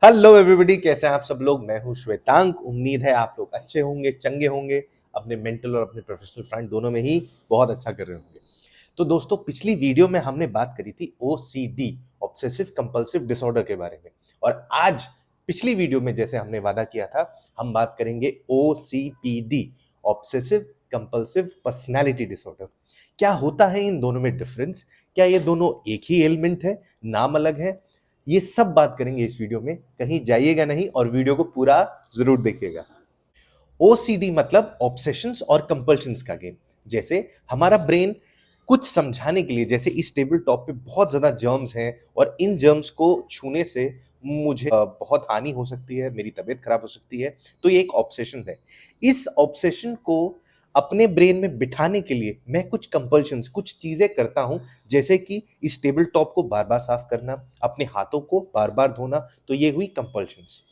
Hello everybody, कैसे हैं आप सब लोग। मैं हूं श्वेतांक। उम्मीद है आप लोग अच्छे होंगे, चंगे होंगे, अपने मेंटल और अपने प्रोफेशनल फ्रंट दोनों में ही बहुत अच्छा कर रहे होंगे। तो दोस्तों, पिछली वीडियो में हमने बात करी थी ओसीडी, ऑब्सेसिव कंपल्सिव डिसऑर्डर के बारे में। और आज पिछली वीडियो में जैसे हमने वादा किया था, हम बात करेंगे ओसीपीडी, ऑब्सेसिव कंपल्सिव पर्सनैलिटी डिसऑर्डर। क्या होता है इन दोनों में डिफरेंस, क्या ये दोनों एक ही एलिमेंट है, नाम अलग है, ये सब बात करेंगे इस वीडियो में। कहीं जाइएगा नहीं और वीडियो को पूरा जरूर देखिएगा। ओसीडी मतलब ऑब्सेशंस और कंपल्शंस का गेम। जैसे हमारा ब्रेन कुछ समझाने के लिए, जैसे इस टेबल टॉप पे बहुत ज्यादा जर्म्स हैं और इन जर्म्स को छूने से मुझे बहुत हानि हो सकती है, मेरी तबीयत खराब हो सकती है। तो ये एक ऑब्सेशन है। इस ऑब्सेशन को अपने ब्रेन में बिठाने के लिए मैं कुछ कंपल्शंस, कुछ चीजें करता हूं। जैसे कि इस टेबल टॉप को बार बार साफ करना, अपने हाथों को बार बार धोना। तो ये हुई कंपल्शंस।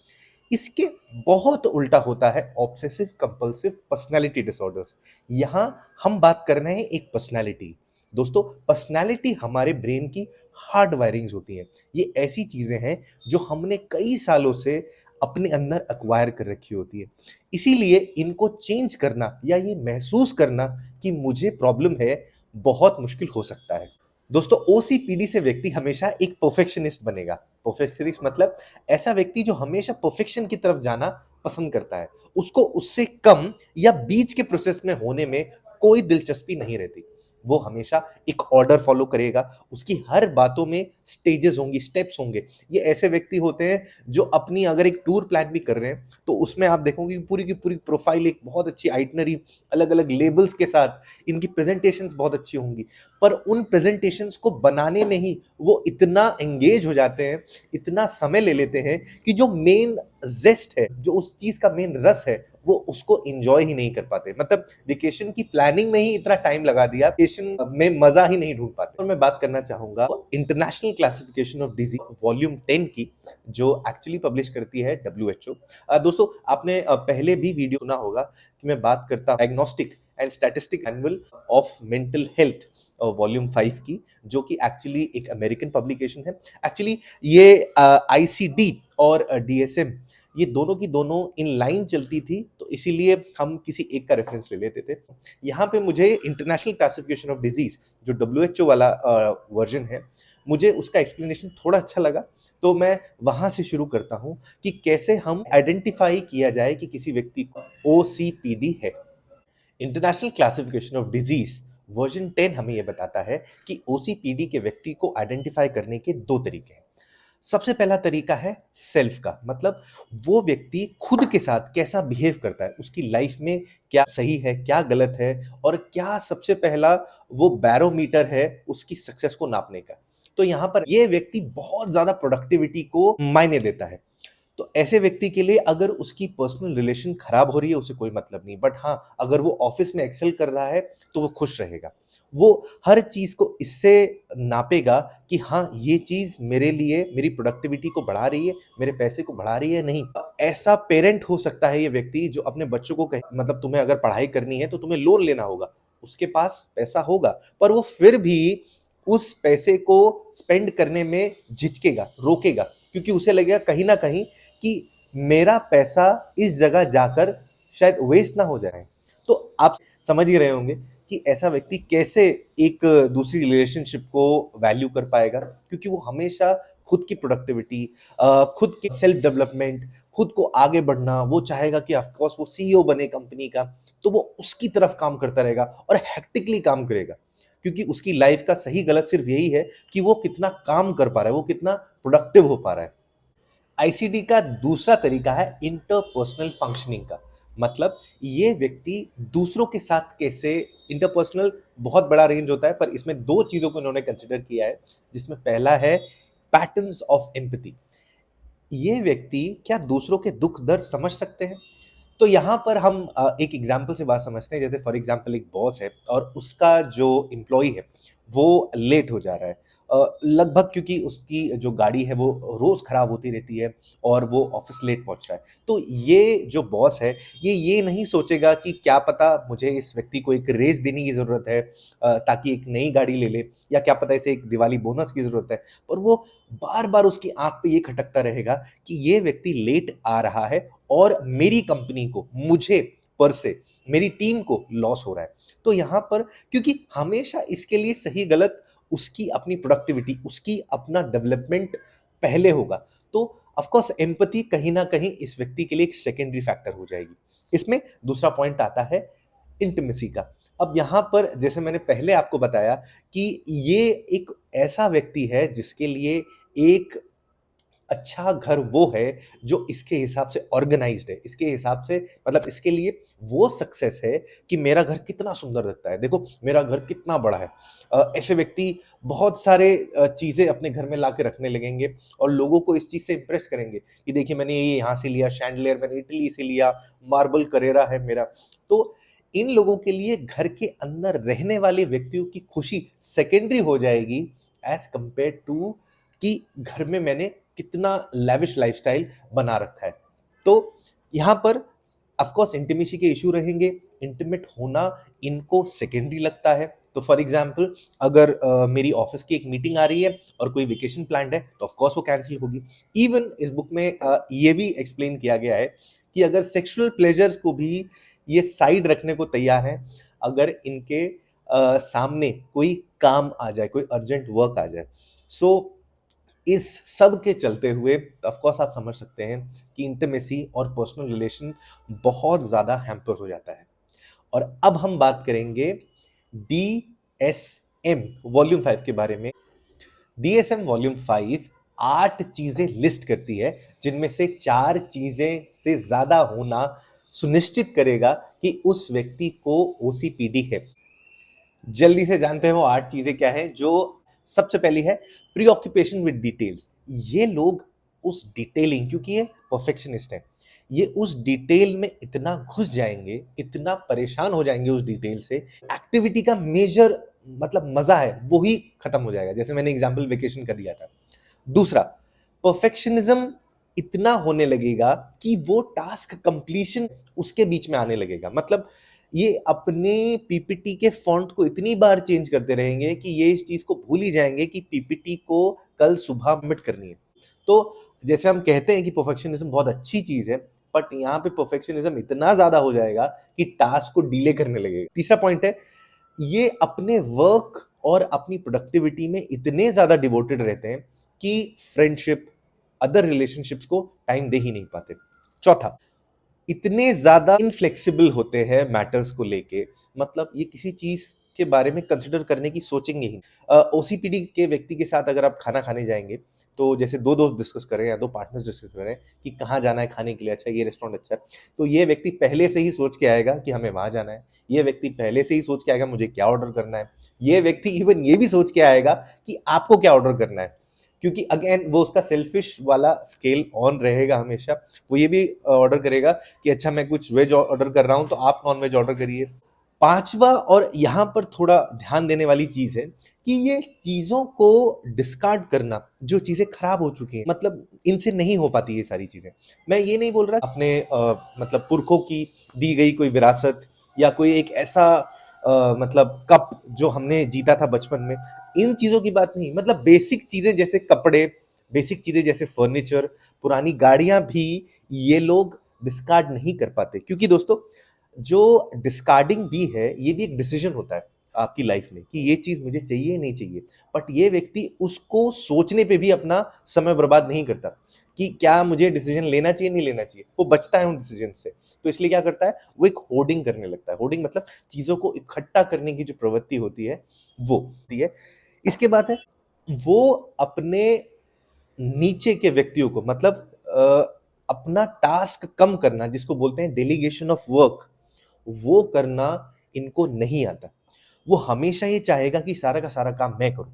इसके बहुत उल्टा होता है ऑब्सेसिव कंपल्सिव पर्सनालिटी डिसऑर्डर्स। यहां हम बात कर रहे हैं एक पर्सनालिटी। दोस्तों, पर्सनालिटी हमारे ब्रेन की हार्ड वायरिंग्स होती हैं। ये ऐसी चीजें हैं जो हमने कई सालों से अपने अंदर अक्वायर कर रखी होती है। इसीलिए इनको चेंज करना या ये महसूस करना कि मुझे प्रॉब्लम है, बहुत मुश्किल हो सकता है। दोस्तों, ओसीपीडी से व्यक्ति हमेशा एक परफेक्शनिस्ट बनेगा। परफेक्शनिस्ट मतलब ऐसा व्यक्ति जो हमेशा परफेक्शन की तरफ जाना पसंद करता है। उसको उससे कम या बीच के प्रोसेस में होने में कोई दिलचस्पी नहीं रहती। वो हमेशा एक ऑर्डर फॉलो करेगा। उसकी हर बातों में स्टेजेस होंगी, स्टेप्स होंगे। ये ऐसे व्यक्ति होते हैं जो अपनी अगर एक टूर प्लान भी कर रहे हैं तो उसमें आप देखोगे कि पूरी की पूरी प्रोफाइल एक बहुत अच्छी आइटनरी, अलग अलग लेबल्स के साथ इनकी प्रेजेंटेशंस बहुत अच्छी होंगी। पर उन प्रेजेंटेशंस को बनाने में ही वो इतना एंगेज हो जाते हैं, इतना समय ले लेते हैं कि जो मेन जेस्ट है, जो उस चीज का मेन रस है, वो उसको एंजॉय ही नहीं कर पाते। मतलब वेकेशन की प्लानिंग में ही इतना टाइम लगा दिया, वेकेशन में मजा ही नहीं ढूंढ पाते। और मैं बात करना चाहूंगा international classification of disease volume 10 की, जो एक्चुअली पब्लिश करती है डब्ल्यूएचओ। दोस्तों, आपने पहले भी वीडियो सुना होगा कि मैं बात करता हूं diagnostic and statistic manual of mental health volume 5 की, जो कि एक्चुअली एक अमेरिकन पब्लिकेशन है। एक्चुअली ये आईसीडी और डीएसएम, ये दोनों की दोनों इन लाइन चलती थी, तो इसीलिए हम किसी एक का रेफरेंस ले लेते थे। यहाँ पे मुझे इंटरनेशनल क्लासिफिकेशन ऑफ डिजीज, जो डब्ल्यूएचओ वाला वर्जन है, मुझे उसका एक्सप्लेनेशन थोड़ा अच्छा लगा। तो मैं वहां से शुरू करता हूं कि कैसे हम आइडेंटिफाई किया जाए कि किसी व्यक्ति को ओसीपीडी है। International classification of disease version 10 हमें यह बताता है कि ओसीपीडी के व्यक्ति को आइडेंटिफाई करने के दो तरीके हैं। सबसे पहला तरीका है सेल्फ का, मतलब वो व्यक्ति खुद के साथ कैसा बिहेव करता है, उसकी लाइफ में क्या सही है, क्या गलत है, और क्या सबसे पहला वो बैरोमीटर है उसकी सक्सेस को नापने का। तो यहां पर ये व्यक्ति बहुत ज्यादा प्रोडक्टिविटी को मायने देता है। तो ऐसे व्यक्ति के लिए अगर उसकी पर्सनल रिलेशन खराब हो रही है, उसे कोई मतलब नहीं। बट हाँ, अगर वो ऑफिस में एक्सेल कर रहा है तो वो खुश रहेगा। वो हर चीज को इससे नापेगा कि हाँ, ये चीज मेरे लिए मेरी प्रोडक्टिविटी को बढ़ा रही है, मेरे पैसे को बढ़ा रही है, नहीं। ऐसा पेरेंट हो सकता है ये व्यक्ति जो अपने बच्चों को कहे, मतलब तुम्हें अगर पढ़ाई करनी है तो तुम्हें लोन लेना होगा। उसके पास पैसा होगा, पर वो फिर भी उस पैसे को स्पेंड करने में झिझकेगा, रोकेगा, क्योंकि उसे लगेगा कहीं ना कहीं कि मेरा पैसा इस जगह जाकर शायद वेस्ट ना हो जाए। तो आप समझ ही रहे होंगे कि ऐसा व्यक्ति कैसे एक दूसरी रिलेशनशिप को वैल्यू कर पाएगा, क्योंकि वो हमेशा खुद की प्रोडक्टिविटी, खुद की सेल्फ डेवलपमेंट, खुद को आगे बढ़ना, वो चाहेगा कि ऑफ कोर्स वो सीईओ बने कंपनी का। तो वो उसकी तरफ काम करता रहेगा और हेक्टिकली काम करेगा, क्योंकि उसकी लाइफ का सही गलत सिर्फ यही है कि वो कितना काम कर पा रहा है, वो कितना प्रोडक्टिव हो पा रहा है। आईसीडी का दूसरा तरीका है इंटरपर्सनल फंक्शनिंग का। मतलब ये व्यक्ति दूसरों के साथ कैसे, इंटरपर्सनल बहुत बड़ा रेंज होता है, पर इसमें दो चीजों को इन्होंने कंसिडर किया है, जिसमें पहला है पैटर्न्स ऑफ एम्पैथी। ये व्यक्ति क्या दूसरों के दुख दर्द समझ सकते हैं। तो यहाँ पर हम एक एग्जाम्पल से बात समझते हैं। जैसे फॉर एग्जाम्पल एक बॉस है और उसका जो एम्प्लॉय है वो लेट हो जा रहा है। लगभग, क्योंकि उसकी जो गाड़ी है वो रोज़ ख़राब होती रहती है और वो ऑफ़िस लेट पहुँच रहा है। तो ये जो बॉस है, ये नहीं सोचेगा कि क्या पता मुझे इस व्यक्ति को एक रेज़ देने की ज़रूरत है, ताकि एक नई गाड़ी ले ले, या क्या पता इसे एक दिवाली बोनस की ज़रूरत है। पर वो बार-बार उसकी आँख पे ये खटकता रहेगा कि ये व्यक्ति लेट आ रहा है और मेरी कंपनी को, मुझे पर से, मेरी टीम को लॉस हो रहा है। तो यहाँ पर, क्योंकि हमेशा इसके लिए सही-गलत उसकी अपनी प्रोडक्टिविटी, उसकी अपना डेवलपमेंट पहले होगा। तो ऑफ कोर्स एम्पैथी कहीं न कहीं इस व्यक्ति के लिए एक सेकेंडरी फैक्टर हो जाएगी। इसमें दूसरा पॉइंट आता है इंटिमेसी का। अब यहाँ पर जैसे मैंने पहले आपको बताया कि ये एक ऐसा व्यक्ति है जिसके लिए एक अच्छा घर वो है जो इसके हिसाब से ऑर्गेनाइज्ड है, इसके हिसाब से, मतलब इसके लिए वो सक्सेस है कि मेरा घर कितना सुंदर दिखता है, देखो मेरा घर कितना बड़ा है। ऐसे व्यक्ति बहुत सारे चीज़ें अपने घर में ला के रखने लगेंगे और लोगों को इस चीज़ से इम्प्रेस करेंगे कि देखिए मैंने ये यहाँ से लिया, शैंडलियर मैंने इटली से लिया, मार्बल करेरा है मेरा। तो इन लोगों के लिए घर के अंदर रहने वाले व्यक्तियों की खुशी सेकेंडरी हो जाएगी एज़ कंपेयर्ड टू कि घर में मैंने कितना लैविश लाइफ़स्टाइल बना रखा है। तो यहाँ पर ऑफ कोर्स इंटीमेसी के इश्यू रहेंगे, इंटीमेट होना इनको सेकेंडरी लगता है। तो फॉर एग्ज़ाम्पल अगर मेरी ऑफ़िस की एक मीटिंग आ रही है और कोई वेकेशन प्लान्ड है, तो ऑफ कोर्स वो कैंसल होगी। इवन इस बुक में ये भी एक्सप्लेन किया गया है कि अगर सेक्सुअल प्लेजर्स को भी ये साइड रखने को तैयार हैं, अगर इनके सामने कोई काम आ जाए, कोई अर्जेंट वर्क आ जाए। सो इस सब के चलते हुए ऑफ कोर्स आप समझ सकते हैं कि इंटीमेसी और पर्सनल रिलेशन बहुत ज़्यादा हैम्पर हो जाता है। और अब हम बात करेंगे डीएसएम वॉल्यूम 5 के बारे में। डीएसएम वॉल्यूम 5 8 चीज़ें लिस्ट करती है, जिनमें से 4 चीज़ें से ज़्यादा होना सुनिश्चित करेगा कि उस व्यक्ति को ओसीपीडी है। जल्दी से जानते हैं वो 8 चीज़ें क्या हैं। जो सबसे पहली है प्रीऑक्यूपेशन विद डिटेल्स। ये लोग उस डिटेलिंग, क्योंकि ये परफेक्शनिस्ट हैं, ये उस डिटेल में इतना घुस जाएँगे, इतना परेशान हो जाएँगे उस डिटेल से, एक्टिविटी का मेजर मतलब मज़ा है वो ही खत्म हो जाएगा। जैसे मैंने एग्ज़ाम्पल वेकेशन का दिया था। दूसरा, परफेक्शनिज़्म इतना होने लगेगा कि वो टास्क कंप्लीशन उसके बीच में आने लगेगा। मतलब ये अपने पीपीटी के फ़ॉन्ट को इतनी बार चेंज करते रहेंगे कि ये इस चीज़ को भूल ही जाएँगे कि पीपीटी को कल सुबह सबमिट करनी है। तो जैसे हम कहते हैं कि परफेक्शनिज़्म बहुत अच्छी चीज़ है, बट यहाँ पे परफेक्शनिज़्म इतना ज़्यादा हो जाएगा कि टास्क को डिले करने लगेगा। तीसरा पॉइंट है, ये अपने वर्क और अपनी प्रोडक्टिविटी में इतने ज़्यादा डिवोटेड रहते हैं कि फ्रेंडशिप, अदर रिलेशनशिप्स को टाइम दे ही नहीं पाते। चौथा, इतने ज़्यादा इनफ्लेक्सिबल होते हैं मैटर्स को लेके, मतलब ये किसी चीज़ के बारे में कंसिडर करने की सोचेंगे ही। ओसीपीडी के व्यक्ति के साथ अगर आप खाना खाने जाएँगे, तो जैसे 2 दोस्त डिस्कस कर रहे हैं या 2 पार्टनर्स डिस्कस कर रहे हैं कि कहाँ जाना है खाने के लिए, अच्छा ये रेस्टोरेंट अच्छा है, तो ये व्यक्ति पहले से ही सोच के आएगा कि हमें वहाँ जाना है। ये व्यक्ति पहले से ही सोच के आएगा मुझे क्या ऑर्डर करना है। ये व्यक्ति इवन ये भी सोच के आएगा कि आपको क्या ऑर्डर करना है। क्योंकि अगेन वो उसका सेल्फिश वाला स्केल ऑन रहेगा हमेशा। वो ये भी ऑर्डर करेगा कि अच्छा मैं कुछ वेज ऑर्डर कर रहा हूँ तो आप नॉन वेज ऑर्डर करिए। पांचवा और यहाँ पर थोड़ा ध्यान देने वाली चीज है कि ये चीजों को डिस्कार्ड करना, जो चीजें खराब हो चुकी हैं, मतलब इनसे नहीं हो पाती ये सारी चीजें। मैं ये नहीं बोल रहा अपने मतलब पुरखों की दी गई कोई विरासत या कोई एक ऐसा मतलब कप जो हमने जीता था बचपन में, इन चीजों की बात नहीं। मतलब बेसिक चीजें जैसे कपड़े, बेसिक चीजें जैसे फर्नीचर, पुरानी गाड़ियां भी ये लोग डिस्कार्ड नहीं कर पाते। क्योंकि दोस्तों जो डिस्कार्डिंग भी है ये भी एक डिसीजन होता है आपकी लाइफ में कि ये चीज मुझे चाहिए नहीं चाहिए। बट ये व्यक्ति उसको सोचने पे भी अपना समय बर्बाद नहीं करता कि क्या मुझे डिसीजन लेना चाहिए नहीं लेना चाहिए, वो बचता है उन डिसीजन से। तो इसलिए क्या करता है, वो एक होर्डिंग करने लगता है। होर्डिंग मतलब चीजों को इकट्ठा करने की जो प्रवृत्ति होती है वो होती है। इसके बाद है वो अपने नीचे के व्यक्तियों को, मतलब अपना टास्क कम करना, जिसको बोलते हैं डेलीगेशन ऑफ वर्क, वो करना इनको नहीं आता। वो हमेशा ये चाहेगा कि सारा का सारा काम मैं करूं।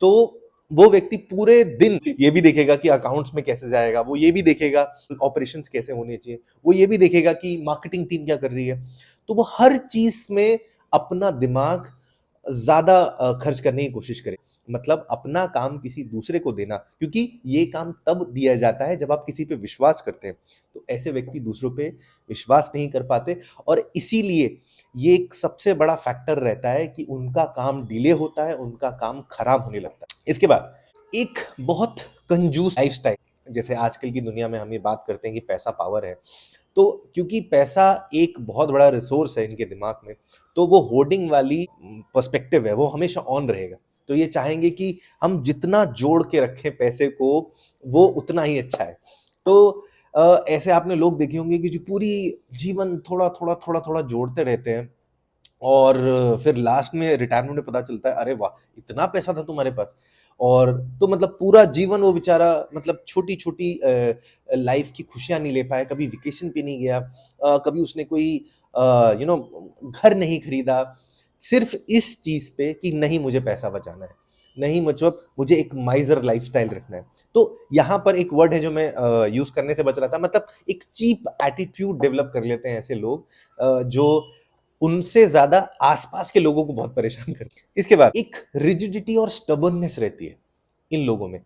तो वो व्यक्ति पूरे दिन ये भी देखेगा कि अकाउंट्स में कैसे जाएगा, वो ये भी देखेगा ऑपरेशंस कैसे होने चाहिए, वो ये भी देखेगा कि मार्केटिंग टीम क्या कर रही है। तो वो हर चीज में अपना दिमाग ज़्यादा खर्च करने की कोशिश करें। मतलब अपना काम किसी दूसरे को देना, क्योंकि ये काम तब दिया जाता है जब आप किसी पे विश्वास करते हैं। तो ऐसे व्यक्ति दूसरों पे विश्वास नहीं कर पाते और इसीलिए ये एक सबसे बड़ा फैक्टर रहता है कि उनका काम डिले होता है, उनका काम खराब होने लगता है। इसके बाद एक बहुत कंजूस लाइफ़स्टाइल, जैसे आजकल की दुनिया में हम ये बात करते हैं कि पैसा पावर है। तो क्योंकि पैसा एक बहुत बड़ा रिसोर्स है इनके दिमाग में, तो वो होर्डिंग वाली पर्सपेक्टिव है, वो हमेशा ऑन रहेगा। तो ये चाहेंगे कि हम जितना जोड़ के रखें पैसे को, वो उतना ही अच्छा है। तो ऐसे आपने लोग देखे होंगे कि जो पूरी जीवन थोड़ा-थोड़ा, थोड़ा-थोड़ा जोड़ते रहते हैं और फिर लास्ट में रिटायरमेंट में पता चलता है, अरे वाह! इतना पैसा था तुम्हारे पास। और तो मतलब पूरा जीवन वो बेचारा मतलब छोटी-छोटी लाइफ़ की खुशियाँ नहीं ले पाया, कभी वेकेशन पे नहीं गया, कभी उसने कोई घर नहीं खरीदा, सिर्फ़ इस चीज़ पे कि नहीं मुझे पैसा बचाना है, नहीं मतलब मुझे एक माइज़र लाइफ़स्टाइल रखना है। तो यहाँ पर एक वर्ड है जो मैं यूज़ करने से बच रहा था, मतलब एक चीप एटीट्यूड डेवलप कर लेते हैं ऐसे लोग, जो उनसे ज़्यादा आस-पास के लोगों को बहुत परेशान करती है। इसके बाद एक रिजिडिटी और स्टबर्ननेस रहती है इन लोगों में।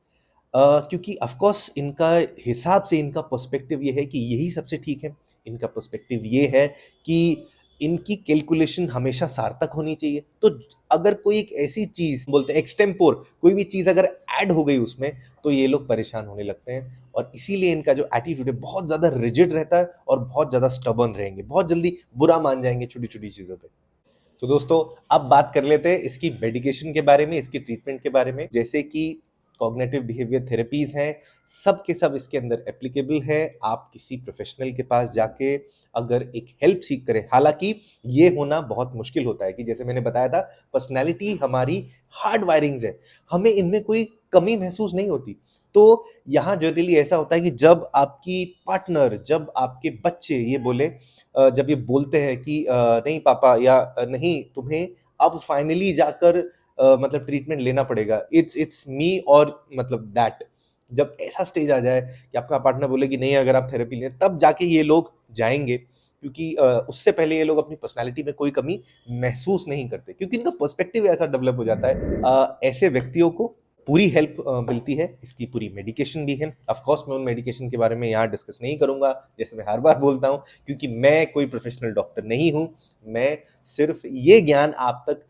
क्योंकि ऑफ कोर्स इनका हिसाब से इनका पर्सपेक्टिव ये है कि यही सबसे ठीक है। इनका पर्सपेक्टिव ये है कि इनकी कैलकुलेशन हमेशा सार्थक होनी चाहिए। तो अगर कोई एक ऐसी चीज़ बोलते हैं एक्सटेम्पोर, कोई भी चीज़ अगर ऐड हो गई उसमें, तो ये लोग परेशान होने लगते हैं और इसीलिए इनका जो एटीट्यूड है बहुत ज़्यादा रिजिड रहता है और बहुत ज़्यादा स्टबर्न रहेंगे, बहुत जल्दी बुरा मान जाएँगे छोटी-छोटी चीज़ों पे। तो दोस्तों अब बात कर लेते हैं इसकी मेडिकेशन के बारे में, इसकी ट्रीटमेंट के बारे में। जैसे कि कॉग्निटिव बिहेवियर थेरेपीज़ हैं, सब के सब इसके अंदर एप्लीकेबल है। आप किसी प्रोफ़ेशनल के पास जाके अगर एक हेल्प सीक करें, हालाँकि ये होना बहुत मुश्किल होता है कि जैसे मैंने बताया था, पर्सनैलिटी हमारी हार्ड वायरिंग्स है, हमें इनमें कोई कमी महसूस नहीं होती। तो यहाँ जनरली ऐसा होता है कि जब आपकी पार्टनर, जब आपके बच्चे ये बोले, जब ये बोलते हैं कि नहीं पापा या नहीं तुम्हें अब फाइनली जाकर मतलब ट्रीटमेंट लेना पड़ेगा, इट्स मी और मतलब दैट, जब ऐसा स्टेज आ जाए कि आपका पार्टनर बोले कि नहीं अगर आप थेरेपी लें तब जाके ये लोग जाएंगे, क्योंकि उससे पहले ये लोग अपनी पर्सनालिटी में कोई कमी महसूस नहीं करते क्योंकि इनका पर्सपेक्टिव ऐसा डेवलप हो जाता है। ऐसे व्यक्तियों को पूरी हेल्प मिलती है, इसकी पूरी मेडिकेशन भी है। ऑफ कोर्स मैं उन मेडिकेशन के बारे में यहाँ डिस्कस नहीं करूँगा, जैसे मैं हर बार बोलता हूँ, क्योंकि मैं कोई प्रोफेशनल डॉक्टर नहीं हूँ। मैं सिर्फ ये ज्ञान आप तक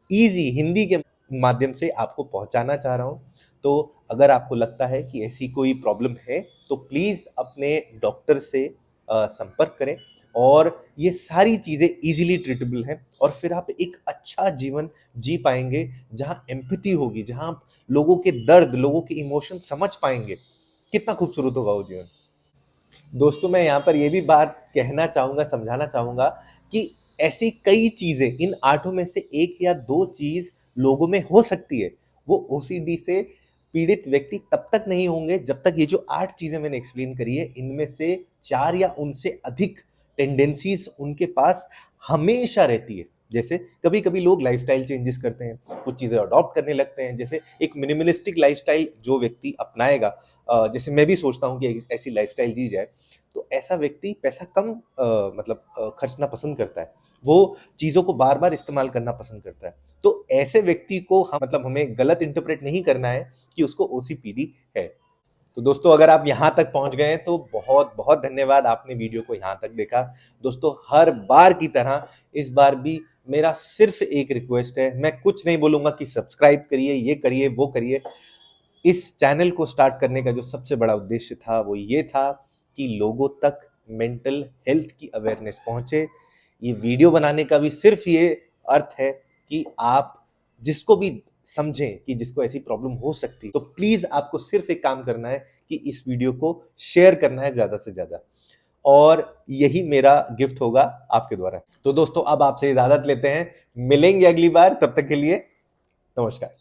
ईज़ी हिंदी के माध्यम से आपको पहुँचाना चाह रहा हूँ। तो अगर आपको लगता है कि ऐसी कोई प्रॉब्लम है, तो प्लीज़ अपने डॉक्टर से संपर्क करें और ये सारी चीज़ें ईज़िली ट्रीटेबल हैं और फिर आप एक अच्छा जीवन जी पाएँगे, जहाँ एम्पैथी होगी, जहाँ आप लोगों के दर्द, लोगों के इमोशन समझ पाएँगे। कितना खूबसूरत होगा वो जीवन। दोस्तों मैं यहाँ पर ये भी बात कहना चाहूँगा, समझाना चाहूँगा कि ऐसी कई चीज़ें, इन 8 में से 1 या 2 चीज़ लोगों में हो सकती है। वो ओसीडी से पीड़ित व्यक्ति तब तक नहीं होंगे जब तक ये जो 8 चीज़ें मैंने एक्सप्लेन करी है, इनमें से 4 या उनसे अधिक टेंडेंसीज़ उनके पास हमेशा रहती है। जैसे कभी-कभी लोग लाइफ़स्टाइल चेंजेस करते हैं, कुछ चीज़ें अडॉप्ट करने लगते हैं, जैसे एक मिनिमलिस्टिक लाइफ़स्टाइल जो व्यक्ति अपनाएगा, जैसे मैं भी सोचता हूँ कि ऐसी लाइफ़स्टाइल जी जाए, तो ऐसा व्यक्ति पैसा कम मतलब खर्चना पसंद करता है। वो चीज़ों को बार-बार इस्तेमाल करना पसंद करता है। तो ऐसे व्यक्ति को हम मतलब हमें गलत इंटरप्रेट नहीं करना है कि उसको ओसीपीडी है। तो दोस्तों अगर आप यहाँ तक पहुँच गए हैं तो बहुत-बहुत धन्यवाद, आपने वीडियो को यहाँ तक देखा। दोस्तों हर बार की तरह इस बार भी मेरा सिर्फ़ एक रिक्वेस्ट है, मैं कुछ नहीं बोलूँगा कि सब्सक्राइब करिए, ये करिए, वो करिए। इस चैनल को स्टार्ट करने का जो सबसे बड़ा उद्देश्य था वो ये था कि लोगों तक मेंटल हेल्थ की अवेयरनेस पहुंचे। ये वीडियो बनाने का भी सिर्फ ये अर्थ है कि आप जिसको भी समझें कि जिसको ऐसी प्रॉब्लम हो सकती, तो प्लीज आपको सिर्फ एक काम करना है कि इस वीडियो को शेयर करना है ज्यादा से ज्यादा, और यही मेरा गिफ्ट होगा आपके द्वारा। तो दोस्तों अब आपसे इजाजत लेते हैं, मिलेंगे अगली बार, तब तक के लिए नमस्कार।